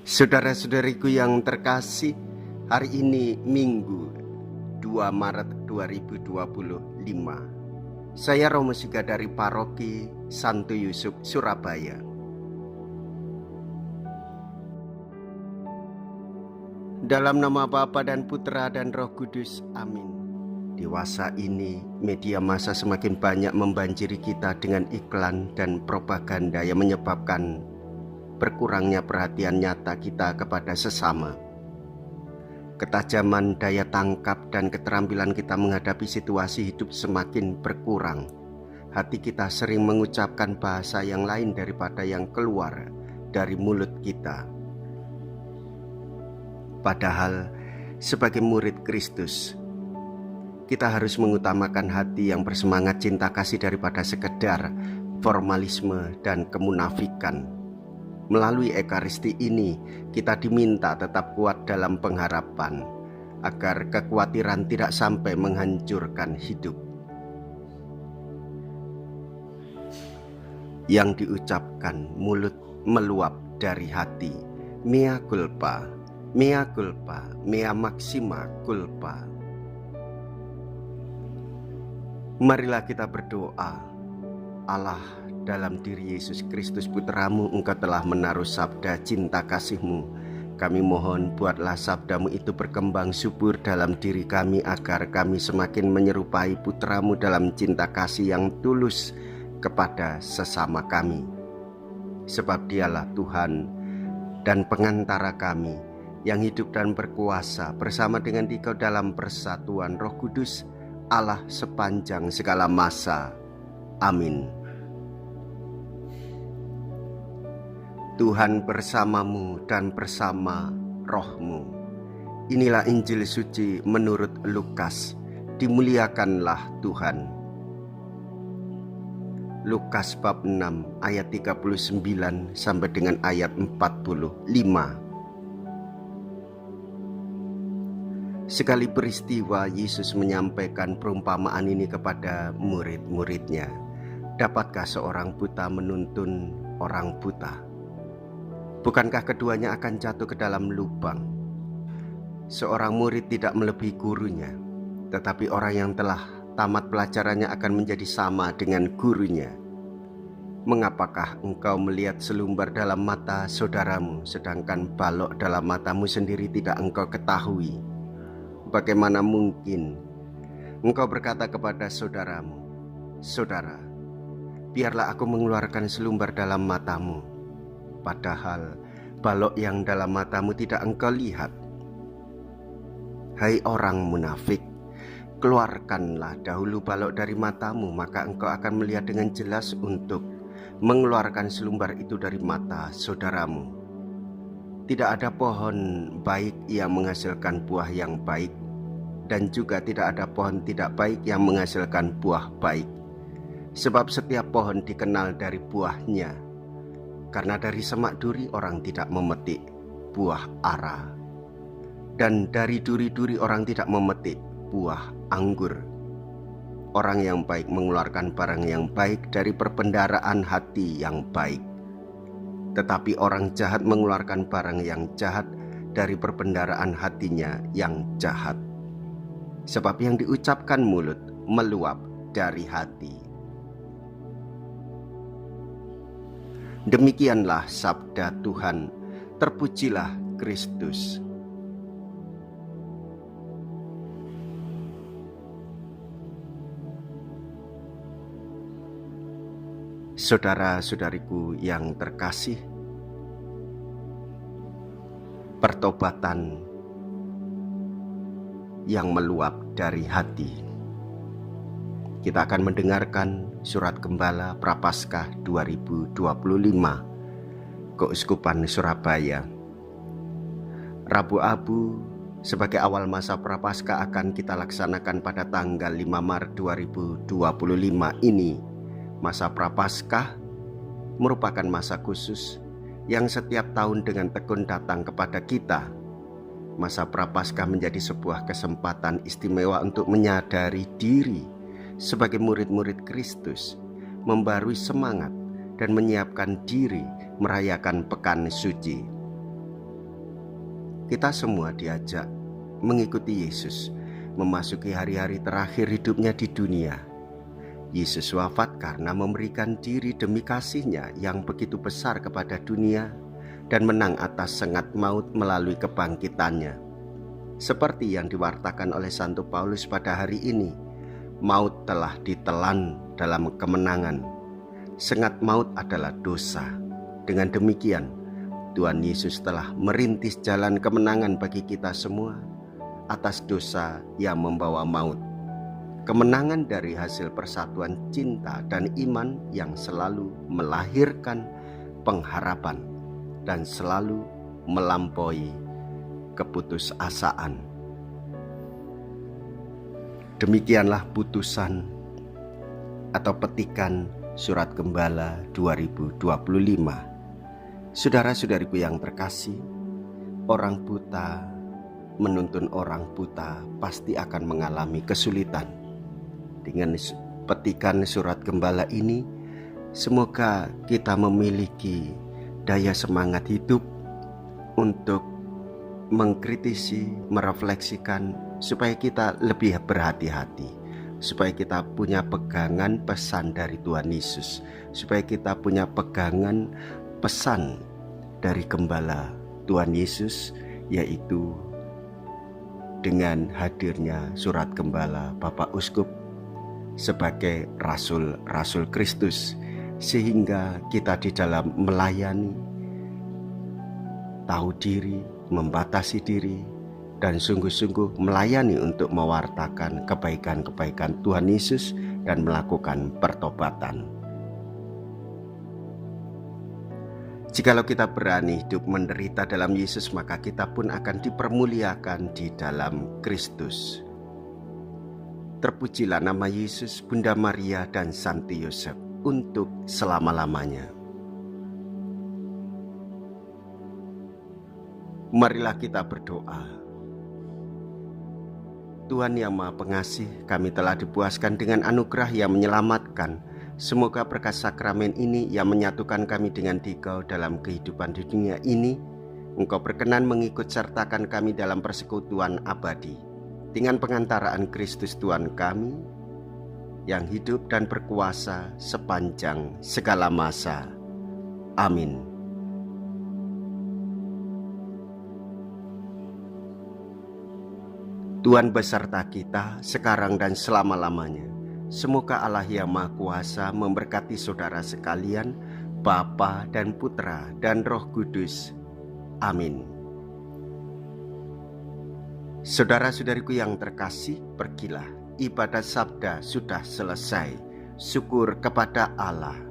Saudara-saudariku yang terkasih, hari ini Minggu 2 Maret 2025. Saya Romo Siga dari Paroki Santo Yusuf, Surabaya. Dalam nama Bapa dan Putra dan Roh Kudus, amin. Dewasa ini, media massa semakin banyak membanjiri kita dengan iklan dan propaganda yang menyebabkan berkurangnya perhatian nyata kita kepada sesama. Ketajaman daya tangkap dan keterampilan kita menghadapi situasi hidup semakin berkurang. Hati kita sering mengucapkan bahasa yang lain daripada yang keluar dari mulut kita. Padahal sebagai murid Kristus, kita harus mengutamakan hati yang bersemangat cinta kasih daripada sekedar formalisme dan kemunafikan. Melalui Ekaristi ini, kita diminta tetap kuat dalam pengharapan, agar kekhawatiran tidak sampai menghancurkan hidup. Yang diucapkan mulut meluap dari hati. Mea culpa, mea culpa, mea maxima culpa. Marilah kita berdoa. Allah, dalam diri Yesus Kristus Putramu, Engkau telah menaruh sabda cinta kasih-Mu. Kami mohon buatlah sabdamu itu berkembang subur dalam diri kami, agar kami semakin menyerupai Putramu dalam cinta kasih yang tulus kepada sesama kami. Sebab Dialah Tuhan dan pengantara kami, yang hidup dan berkuasa bersama dengan Dikau dalam persatuan Roh Kudus, Allah sepanjang segala masa. Amin. Tuhan bersamamu dan bersama rohmu. Inilah Injil suci menurut Lukas. Dimuliakanlah Tuhan. Lukas bab 6 ayat 39 sampai dengan ayat 45. Sekali peristiwa Yesus menyampaikan perumpamaan ini kepada murid-muridnya. Dapatkah seorang buta menuntun orang buta? Bukankah keduanya akan jatuh ke dalam lubang? Seorang murid tidak melebihi gurunya, tetapi orang yang telah tamat pelajarannya akan menjadi sama dengan gurunya. Mengapakah engkau melihat selumbar dalam mata saudaramu, sedangkan balok dalam matamu sendiri tidak engkau ketahui? Bagaimana mungkin engkau berkata kepada saudaramu, "Saudara, biarlah aku mengeluarkan selumbar dalam matamu," padahal balok yang dalam matamu tidak engkau lihat? Hai orang munafik, keluarkanlah dahulu balok dari matamu, maka engkau akan melihat dengan jelas untuk mengeluarkan selumbar itu dari mata saudaramu. Tidak ada pohon baik yang menghasilkan buah yang baik, dan juga tidak ada pohon tidak baik yang menghasilkan buah baik. Sebab setiap pohon dikenal dari buahnya. Karena dari semak duri orang tidak memetik buah ara, dan dari duri-duri orang tidak memetik buah anggur. Orang yang baik mengeluarkan barang yang baik dari perbendaharaan hati yang baik, tetapi orang jahat mengeluarkan barang yang jahat dari perbendaharaan hatinya yang jahat. Sebab yang diucapkan mulut meluap dari hati. Demikianlah sabda Tuhan. Terpujilah Kristus. Saudara-saudariku yang terkasih, pertobatan yang meluap dari hati. Kita akan mendengarkan Surat Gembala Prapaskah 2025 Keuskupan Surabaya. Rabu Abu sebagai awal masa Prapaskah akan kita laksanakan pada tanggal 5 Maret 2025 ini. Masa Prapaskah merupakan masa khusus yang setiap tahun dengan tekun datang kepada kita. Masa Prapaskah menjadi sebuah kesempatan istimewa untuk menyadari diri sebagai murid-murid Kristus, membarui semangat dan menyiapkan diri merayakan Pekan Suci. Kita semua diajak mengikuti Yesus, memasuki hari-hari terakhir hidupnya di dunia. Yesus wafat karena memberikan diri demi kasih-Nya yang begitu besar kepada dunia dan menang atas sengat maut melalui kebangkitannya. Seperti yang diwartakan oleh Santo Paulus pada hari ini, maut telah ditelan dalam kemenangan. Sengat maut adalah dosa. Dengan demikian, Tuhan Yesus telah merintis jalan kemenangan bagi kita semua atas dosa yang membawa maut. Kemenangan dari hasil persatuan cinta dan iman yang selalu melahirkan pengharapan dan selalu melampaui keputusasaan. Demikianlah putusan atau petikan Surat Gembala 2025. Saudara-saudariku yang terkasih, orang buta menuntun orang buta pasti akan mengalami kesulitan. Dengan petikan Surat Gembala ini, semoga kita memiliki daya semangat hidup untuk mengkritisi, merefleksikan, supaya kita lebih berhati-hati, supaya kita punya pegangan pesan dari Tuhan Yesus, supaya kita punya pegangan pesan dari Gembala Tuhan Yesus, yaitu dengan hadirnya Surat Gembala Bapak Uskup sebagai Rasul Kristus, sehingga kita di dalam melayani tahu diri, membatasi diri, dan sungguh-sungguh melayani untuk mewartakan kebaikan-kebaikan Tuhan Yesus dan melakukan pertobatan. Jikalau kita berani hidup menderita dalam Yesus, maka kita pun akan dipermuliakan di dalam Kristus. Terpujilah nama Yesus, Bunda Maria, dan Santo Yosef untuk selama-lamanya. Marilah kita berdoa. Tuhan yang Maha Pengasih, kami telah dipuaskan dengan anugerah yang menyelamatkan. Semoga berkat sakramen ini yang menyatukan kami dengan Dikau dalam kehidupan di dunia ini, Engkau berkenan mengikut sertakan kami dalam persekutuan abadi dengan pengantaraan Kristus Tuhan kami, yang hidup dan berkuasa sepanjang segala masa. Amin. Tuhan beserta kita sekarang dan selama-lamanya. Semoga Allah yang Maha Kuasa memberkati saudara sekalian, Bapa dan Putra dan Roh Kudus. Amin. Saudara-saudariku yang terkasih, pergilah. Ibadat sabda sudah selesai. Syukur kepada Allah.